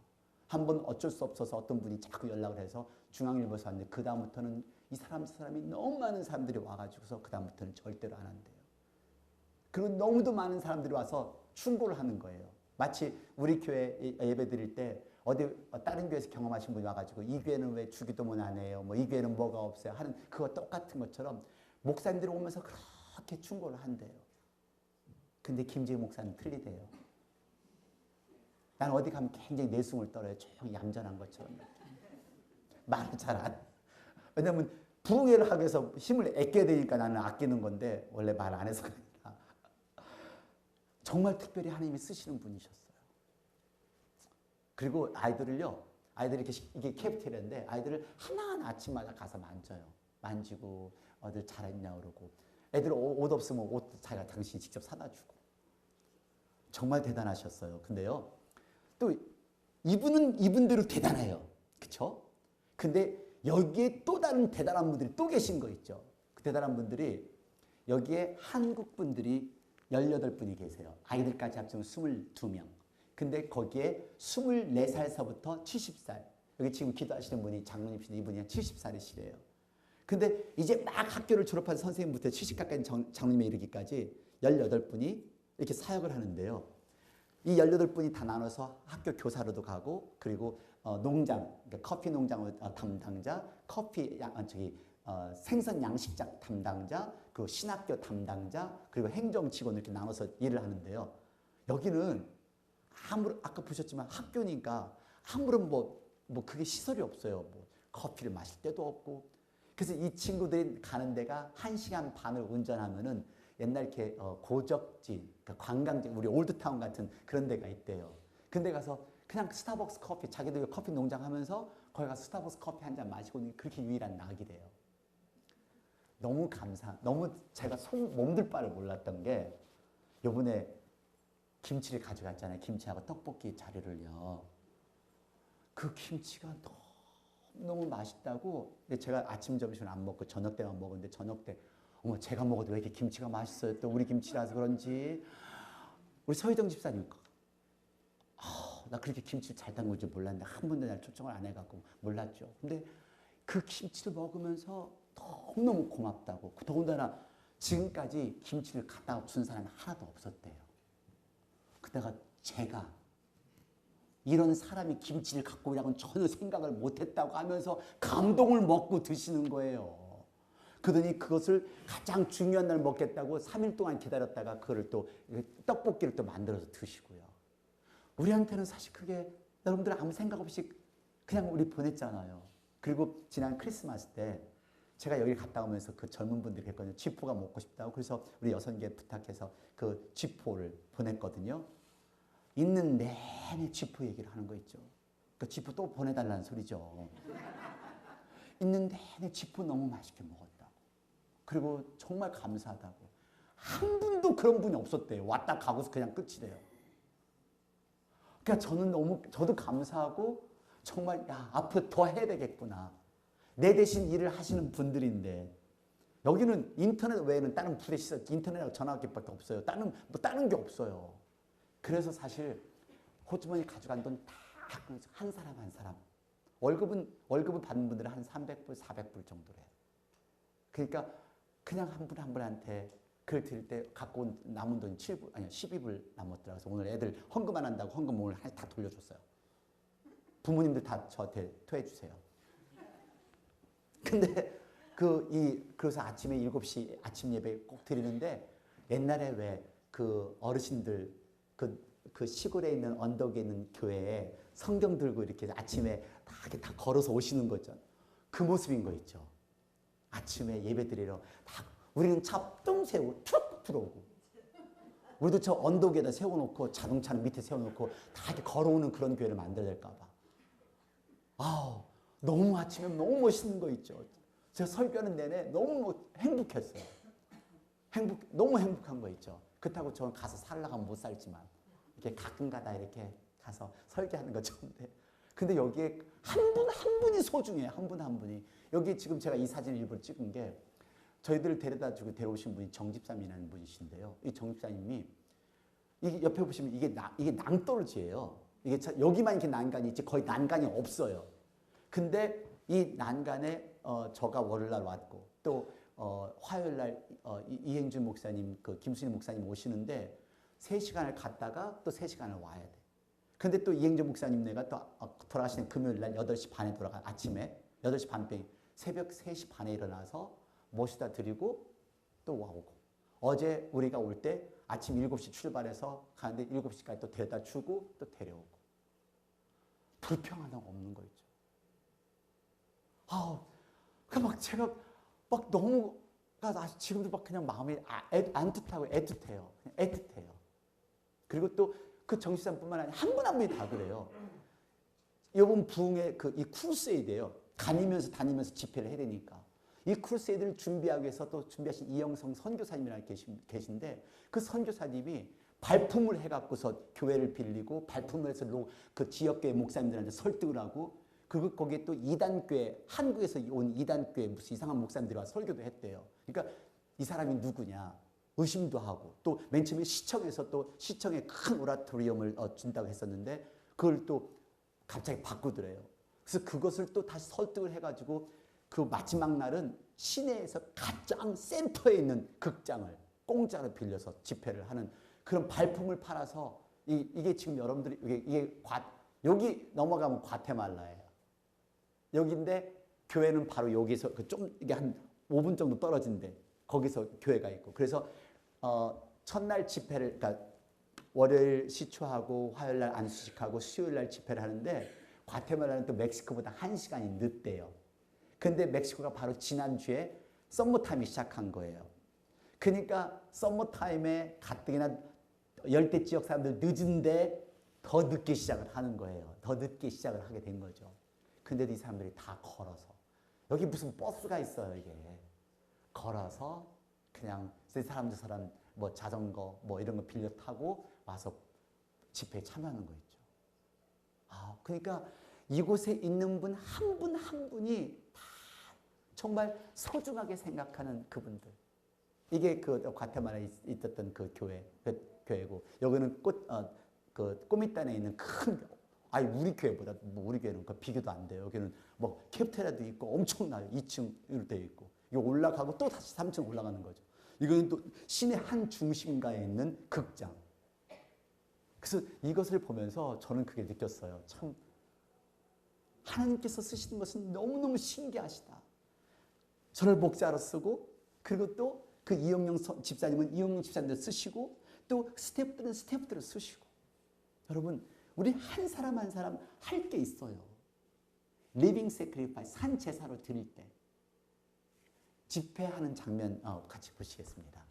Speaker 1: 한번 어쩔 수 없어서 어떤 분이 자꾸 연락을 해서 중앙일보에서 왔는데 그 다음부터는 이 사람이 너무 많은 사람들이 와가지고서 그 다음부터는 절대로 안 한대요. 그리고 너무도 많은 사람들이 와서 충고를 하는 거예요. 마치 우리 교회 예배 드릴 때 어디 다른 교회에서 경험하신 분이 와가지고 이 교회는 왜 주기도문 안 해요? 뭐 이 교회는 뭐가 없어요? 하는 그거 똑같은 것처럼 목사님들이 오면서 그렇게 충고를 한대요. 근데 김재희 목사는 틀리대요. 난 어디 가면 굉장히 내숭을 떨어요. 조용히 얌전한 것처럼. 말을 잘 안. 왜냐면 부흥회를 하기 위해서 힘을 아껴야 되니까 나는 아끼는 건데 원래 말 안 해서가 아니라. 정말 특별히 하나님이 쓰시는 분이셨어요. 그리고 아이들이 이게 캐피테리아인데 아이들을 하나하나 아침마다 가서 만지고 어들 잘했냐 그러고, 애들 옷 없으면 옷 자기가 당신이 직접 사다 주고. 정말 대단하셨어요. 근데요, 또 이분은 이분대로 대단해요. 그쵸? 근데 여기에 또 다른 대단한 분들이 또 계신 거 있죠. 그 대단한 분들이 여기에 한국 분들이 18분이 계세요. 아이들까지 합치면 22명. 근데 거기에 24살서부터 70살. 여기 지금 기도하시는 분이 장로님이신데 이분이 70살이시래요. 근데 이제 막 학교를 졸업한 선생님부터 70 가까이 장로님에 이르기까지 18분이 이렇게 사역을 하는데요. 이 18분이 다 나눠서 학교 교사로도 가고, 그리고 농장, 그러니까 커피 농장 담당자, 생선 양식장 담당자, 그리고 신학교 담당자, 그리고 행정 직원 이렇게 나눠서 일을 하는데요. 여기는 아까 보셨지만 학교니까 아무런 그게 시설이 없어요. 커피를 마실 데도 없고. 그래서 이 친구들이 가는 데가 1시간 반을 운전하면은 옛날 이렇게 고적지, 그러니까 관광지, 우리 올드타운 같은 그런 데가 있대요. 근데 가서 그냥 스타벅스 커피, 자기들 커피 농장 하면서 거기 가서 스타벅스 커피 한 잔 마시고 그렇게 유일한 낙이래요. 너무 너무 제가 몸둘 바를 몰랐던 게 요번에 김치를 가져갔잖아요. 김치하고 떡볶이 자료를요. 그 김치가 너무 맛있다고. 근데 제가 아침, 점심을 안 먹고 저녁 때만 먹었는데 저녁 때 어머 제가 먹어도 왜 이렇게 김치가 맛있어요. 또 우리 김치라서 그런지. 우리 서희정 집사님 나 그렇게 김치를 잘 담글 줄 몰랐는데 한 번도 날 초청을 안 해갖고 몰랐죠. 근데 그 김치를 먹으면서 너무너무 고맙다고. 더군다나 지금까지 김치를 갖다 준 사람이 하나도 없었대요. 그다가 제가 이런 사람이 김치를 갖고 오라고는 전혀 생각을 못했다고 하면서 감동을 먹고 드시는 거예요. 그러더니 그것을 가장 중요한 날 먹겠다고 3일 동안 기다렸다가 그거를 또 떡볶이를 또 만들어서 드시고요. 우리한테는 사실 그게 여러분들 아무 생각 없이 그냥 우리 보냈잖아요. 그리고 지난 크리스마스 때 제가 여기 갔다 오면서 그 젊은 분들이 했거든요. 쥐포가 먹고 싶다고. 그래서 우리 6개 부탁해서 그 쥐포를 보냈거든요. 있는 내내 쥐포 얘기를 하는 거 있죠. 그 쥐포 또 보내달라는 소리죠. 있는 내내 쥐포 너무 맛있게 먹었다고. 그리고 정말 감사하다고. 한 분도 그런 분이 없었대요. 왔다 가고서 그냥 끝이래요. 그러니까 저도 감사하고 정말 앞으로 더 해야 되겠구나. 내 대신 일을 하시는 분들인데 여기는 인터넷 외에는 다른 부대 시설, 인터넷하고 전화기밖에 없어요. 다른 게 없어요. 그래서 사실 호주머니 가져간 돈 다 한 사람 한 사람. 월급을 받는 분들은 한 300불, 400불 정도래요. 그러니까 그냥 한 분 한 분한테 그걸 드릴 때 갖고 온 남은 돈 12불 남았더라고요. 그래서 오늘 애들 헌금 안 한다고 헌금 오늘 다 돌려줬어요. 부모님들 다 저한테 토해 주세요. 근데 그래서 아침에 7시 아침 예배 꼭 드리는데 옛날에 왜 그 어르신들 그 시골에 있는 언덕에 있는 교회에 성경 들고 이렇게 아침에 다 걸어서 오시는 거죠. 그 모습인 거 있죠. 아침에 예배 드리러 우리는 차 뚱 세우고 툭 들어오고 우리도 저 언덕에다 세워놓고 자동차는 밑에 세워놓고 다 이렇게 걸어오는 그런 교회를 만들어야 될까 봐. 너무 아침에 너무 멋있는 거 있죠. 제가 설교하는 내내 너무 행복했어요. 너무 행복한 거 있죠. 그렇다고 저는 가서 살려고 하면 못 살지만 이렇게 가끔 가다 이렇게 가서 설교하는 거 좋은데 근데 여기에 한 분 한 분이 소중해요. 한 분 한 분이. 여기 지금 제가 이 사진을 일부러 찍은 게 저희들을 데려다주고 데려오신 분이 정집사님이라는 분이신데요. 이 정집사님이 이게 옆에 보시면 이게 낭떠러지예요. 이게 여기만 이렇게 난간이 있지 거의 난간이 없어요. 근데 이 난간에 저가 월요일날 왔고 또 화요일날 이행준 목사님, 그 김순희 목사님 오시는데 3시간을 갔다가 또 3시간을 와야 돼. 근데 또 이행준 목사님네가 또 돌아가시는 금요일날 8시 반에 아침에 8시 반병 새벽 3시 반에 일어나서 모시다 드리고 또 와오고 어제 우리가 올 때 아침 7시 출발해서 가는데 7시까지 또 데려다 주고 또 데려오고 불평 하나 없는 거 있죠. 제가 막 너무 지금도 막 그냥 마음이 안뜻하고 애틋해요. 그냥 애틋해요. 그리고 또 그 정시장뿐만 아니라 한 분 한 분이 다 그래요. 이번 부흥의 이 크루세이드예요. 다니면서 집회를 해야 되니까. 이 크루세이드를 준비하기 위해서 또 준비하신 이영성 선교사님이라는 계신데 그 선교사님이 발품을 해갖고서 교회를 빌리고 발품을 해서 그 지역교회 목사님들한테 설득을 하고 그리고 거기에 또 이단교회 한국에서 온 이단교회 무슨 이상한 목사님들이 와서 설교도 했대요. 그러니까 이 사람이 누구냐 의심도 하고 또 맨 처음에 시청에서 또 시청에 큰 오라토리움을 준다고 했었는데 그걸 또 갑자기 바꾸더래요. 그래서 그것을 또 다시 설득을 해가지고 그 마지막 날은 시내에서 가장 센터에 있는 극장을 공짜로 빌려서 집회를 하는 그런 발품을 팔아서 이게 지금 여러분들이 이게 여기 넘어가면 과테말라예요. 여기인데 교회는 바로 여기서 좀 이게 한 5분 정도 떨어진데 거기서 교회가 있고 그래서 첫날 집회를 그러니까 월요일 시초하고 화요일 날 안수식하고 수요일 날 집회를 하는데 과테말라는 또 멕시코보다 1시간이 늦대요. 근데 멕시코가 바로 지난주에 썸머타임이 시작한 거예요. 그러니까 썸머타임에 가뜩이나 열대 지역 사람들 늦은데 더 늦게 시작을 하는 거예요. 더 늦게 시작을 하게 된 거죠. 근데도 이 사람들이 다 걸어서 여기 무슨 버스가 있어요. 이게 걸어서 그냥 사람 뭐 자전거 뭐 이런 거 빌려 타고 와서 집회에 참여하는 거 있죠. 그러니까 이곳에 있는 분 한 분 한 분이 다 정말 소중하게 생각하는 그분들. 이게 그 과테말라에 있었던 그 교회고 여기는 꼬미단에 있는 큰 우리 교회보다 우리 교회는 비교도 안 돼요. 여기는 뭐 캐프테라도 있고 엄청나요. 2층으로 되어 있고 이거 올라가고 또 다시 3층 올라가는 거죠. 이거는 또 시내 한 중심가에 있는 극장. 그래서 이것을 보면서 저는 그게 느꼈어요. 참 하나님께서 쓰시는 것은 너무너무 신기하시다. 저를 목자로 쓰고 그리고 또 그 이영용 집사님은 이영용 집사님들 쓰시고 또 스태프들은 스태프들을 쓰시고 여러분 우리 한 사람 한 사람 할 게 있어요. 리빙 세크리파이스 산 제사로 드릴 때 집회하는 장면 같이 보시겠습니다.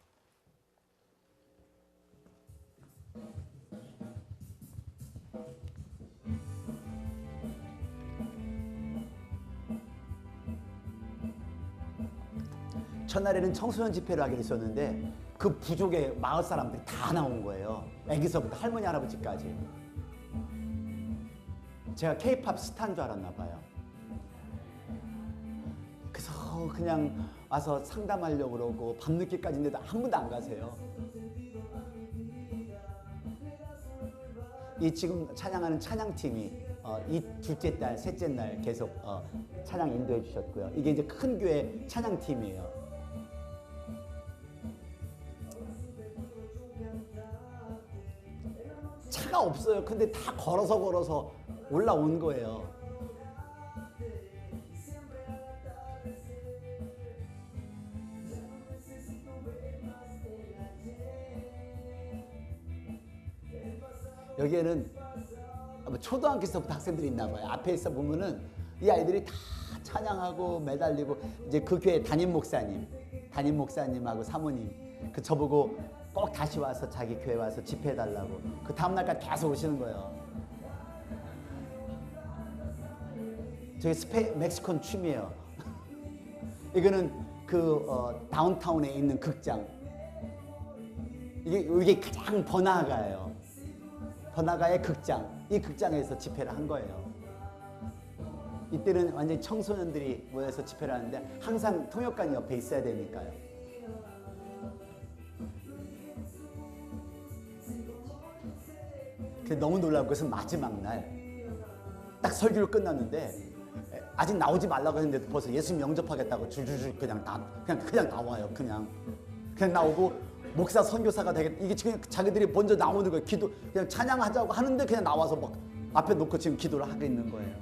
Speaker 1: 첫날에는 청소년 집회를 하기로 했었는데 그 부족의 마을 사람들이 다 나온 거예요. 애기서부터 할머니 할아버지까지. 제가 K-팝 스타인 줄 알았나 봐요. 그래서 그냥 와서 상담하려고 그러고 밤늦게까지인데도 한 분도 안 가세요. 이 지금 찬양하는 찬양팀이 이 둘째 날, 셋째 날 계속 찬양 인도해 주셨고요. 이게 이제 큰 교회 찬양팀이에요. 차가 없어요. 근데 다 걸어서 올라온 거예요. 여기에는 초등학교에서부터 학생들이 있나 봐요. 앞에 있어 보면은 이 아이들이 다 찬양하고 매달리고 이제 그 교회 담임 목사님하고 사모님 저보고 꼭 다시 와서 자기 교회 와서 집회해달라고 그 다음날까지 계속 오시는 거예요. 저기 멕시콘 춤이에요. 이거는 다운타운에 있는 극장. 이게 가장 번화가예요. 번화가의 극장. 이 극장에서 집회를 한 거예요. 이때는 완전히 청소년들이 모여서 집회를 하는데 항상 통역관이 옆에 있어야 되니까요. 너무 놀라운 것은 마지막 날 딱 설교를 끝났는데 아직 나오지 말라고 했는데도 벌써 예수 영접하겠다고 줄줄줄 그냥 나와요. 그냥 나오고 목사 선교사가 되겠다. 이게 지금 자기들이 먼저 나오는 거예요. 기도 그냥 찬양하자고 하는데 그냥 나와서 막 앞에 놓고 지금 기도를 하고 있는 거예요.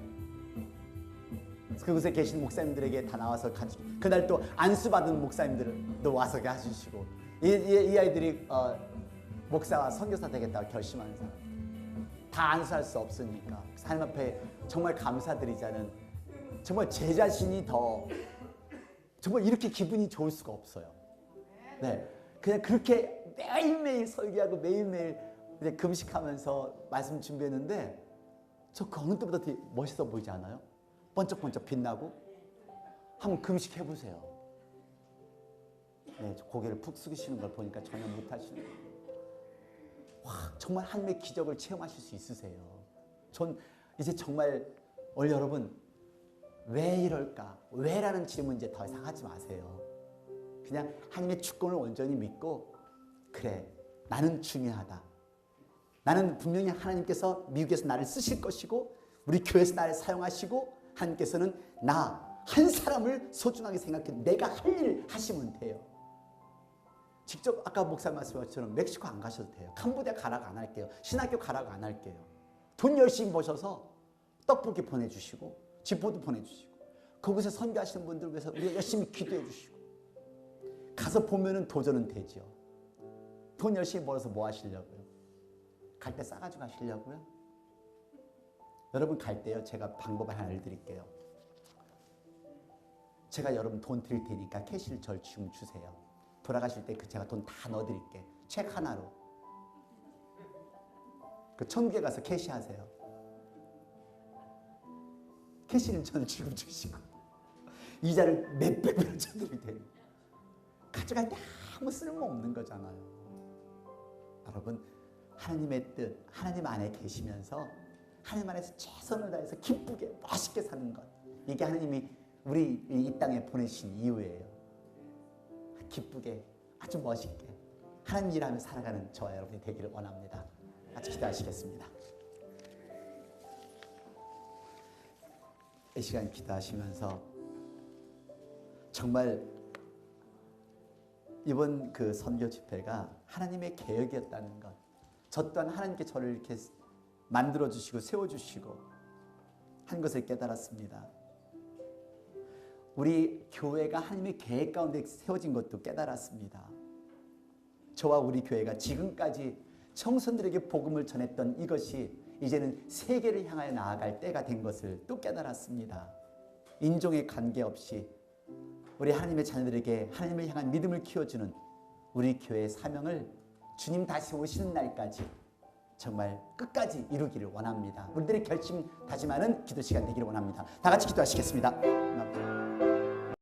Speaker 1: 그곳에 계신 목사님들에게 다 나와서 같이 그날 또 안수받은 목사님들도 와서 해주시고 이 아이들이 목사와 선교사 되겠다고 결심하는 사람. 다 안수할 수 없으니까 하나님 앞에 정말 감사드리자는 정말 제 자신이 더 정말 이렇게 기분이 좋을 수가 없어요. 네, 그냥 그렇게 매일매일 설교하고 매일매일 금식하면서 말씀 준비했는데 저 그 어느 때보다 되게 멋있어 보이지 않아요? 번쩍번쩍 빛나고 한번 금식해보세요. 네, 고개를 푹 숙이시는 걸 보니까 전혀 못하시는 거예요. 와, 정말 하나님의 기적을 체험하실 수 있으세요. 전 이제 정말 여러분 왜 이럴까? 왜라는 질문 이제 더 이상 하지 마세요. 그냥 하나님의 주권을 온전히 믿고 그래 나는 중요하다. 나는 분명히 하나님께서 미국에서 나를 쓰실 것이고 우리 교회에서 나를 사용하시고 하나님께서는 나 한 사람을 소중하게 생각해 내가 할 일 하시면 돼요. 직접 아까 목사 말씀하신 것처럼 멕시코 안 가셔도 돼요. 캄보디아 가라고 안 할게요. 신학교 가라고 안 할게요. 돈 열심히 버셔서 떡볶이 보내주시고 지포도 보내주시고 거기서 선교하시는 분들 위해서 우리가 열심히 기도해 주시고 가서 보면은 도전은 되죠. 돈 열심히 벌어서 뭐 하시려고요? 갈 때 싸가지고 가시려고요? 여러분 갈 때요, 제가 방법을 하나 알려드릴게요. 제가 여러분 돈 드릴 테니까 캐시를 절 지금 주세요. 돌아가실 때 제가 돈 다 넣어드릴게. 책 하나로. 그 천국에 가서 캐시하세요. 캐시는 저는 지금 주시고 이자를 몇백 배로 쳐드릴 테니 가져갈 때 아무 쓸모없는 거잖아요. 여러분 하나님의 뜻, 하나님 안에 계시면서 하나님 안에서 최선을 다해서 기쁘게 멋있게 사는 것, 이게 하나님이 우리 이 땅에 보내신 이유예요. 기쁘게 아주 멋있게 하나님 일하며 살아가는 저와 여러분이 되기를 원합니다. 같이 기도하시겠습니다. 이 시간 기도하시면서 정말 이번 그 선교 집회가 하나님의 계획이었다는 것, 저 또한 하나님께 저를 이렇게 만들어주시고 세워주시고 한 것을 깨달았습니다. 우리 교회가 하나님의 계획 가운데 세워진 것도 깨달았습니다. 저와 우리 교회가 지금까지 청소년들에게 복음을 전했던 이것이 이제는 세계를 향하여 나아갈 때가 된 것을 또 깨달았습니다. 인종에 관계없이 우리 하나님의 자녀들에게 하나님을 향한 믿음을 키워주는 우리 교회의 사명을 주님 다시 오시는 날까지 정말 끝까지 이루기를 원합니다. 우리들의 결심 다짐하는 기도 시간 되기를 원합니다. 다 같이 기도하시겠습니다.